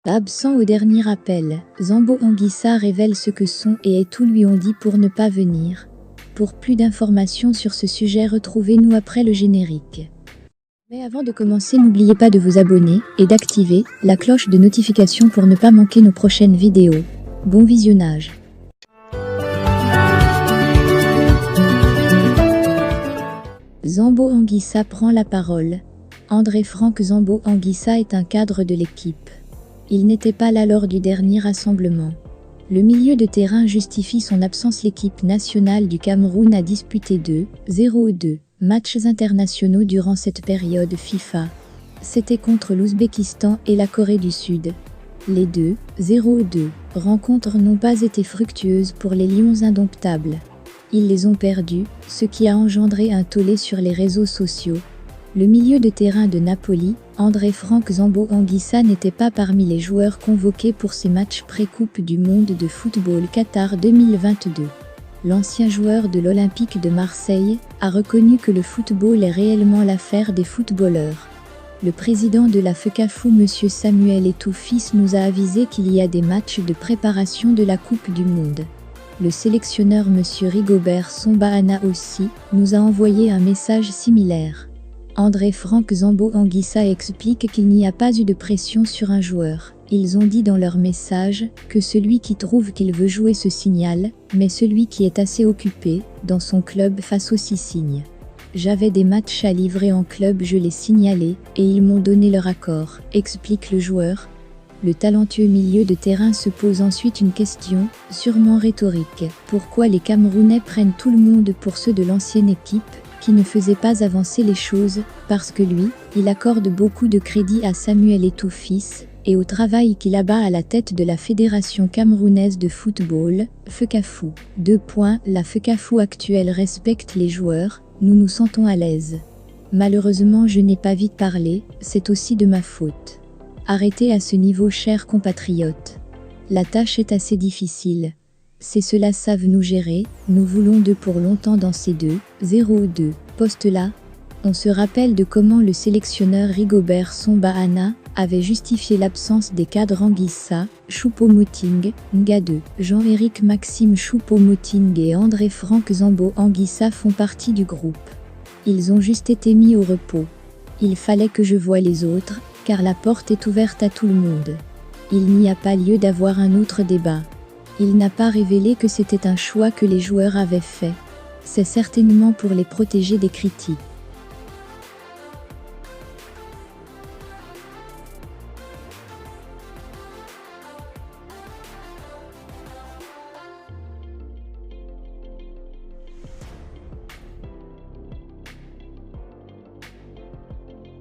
Absent au dernier appel, Zambo Anguissa révèle ce que sont et tout lui ont dit pour ne pas venir. Pour plus d'informations sur ce sujet, retrouvez-nous après le générique. Mais avant de commencer, n'oubliez pas de vous abonner et d'activer la cloche de notification pour ne pas manquer nos prochaines vidéos. Bon visionnage. Zambo Anguissa prend la parole. André-Franck Zambo Anguissa est un cadre de l'équipe. Il n'était pas là lors du dernier rassemblement. Le milieu de terrain justifie son absence. L'équipe nationale du Cameroun a disputé 2 matchs internationaux durant cette période FIFA. C'était contre l'Ouzbékistan et la Corée du Sud. Les 2 rencontres n'ont pas été fructueuses pour les Lions indomptables. Ils les ont perdus, ce qui a engendré un tollé sur les réseaux sociaux. Le milieu de terrain de Napoli, André-Franck Zambo Anguissa, n'était pas parmi les joueurs convoqués pour ces matchs pré-Coupe du monde de football Qatar 2022. L'ancien joueur de l'Olympique de Marseille a reconnu que le football est réellement l'affaire des footballeurs. Le président de la FECAFOOT, M. Samuel Eto'o-Fils, nous a avisé qu'il y a des matchs de préparation de la Coupe du monde. Le sélectionneur M. Rigobert Song-Bahana aussi nous a envoyé un message similaire. André-Franck Zambo Anguissa explique qu'il n'y a pas eu de pression sur un joueur. Ils ont dit dans leur message que celui qui trouve qu'il veut jouer se signale, mais celui qui est assez occupé dans son club fasse aussi signe. J'avais des matchs à livrer en club, je l'ai signalé et ils m'ont donné leur accord, explique le joueur. Le talentueux milieu de terrain se pose ensuite une question, sûrement rhétorique. Pourquoi les Camerounais prennent tout le monde pour ceux de l'ancienne équipe qui ne faisait pas avancer les choses? Parce que lui, il accorde beaucoup de crédit à Samuel Eto'o-Fils et au travail qu'il abat à la tête de la Fédération camerounaise de football, FECAFOOT. La FECAFOOT actuelle respecte les joueurs, nous nous sentons à l'aise. Malheureusement, je n'ai pas vite parlé, c'est aussi de ma faute. Arrêtez à ce niveau, chers compatriotes. La tâche est assez difficile. C'est cela savent nous gérer, nous voulons d'eux pour longtemps dans ces 2 postes-là. On se rappelle de comment le sélectionneur Rigobert Song-Bahana avait justifié l'absence des cadres Anguissa, Choupo-Moting, Nga2. Jean-Éric Maxime Choupo-Moting et André-Franck Zambo Anguissa font partie du groupe. Ils ont juste été mis au repos. Il fallait que je voie les autres, car la porte est ouverte à tout le monde. Il n'y a pas lieu d'avoir un autre débat. Il n'a pas révélé que c'était un choix que les joueurs avaient fait. C'est certainement pour les protéger des critiques.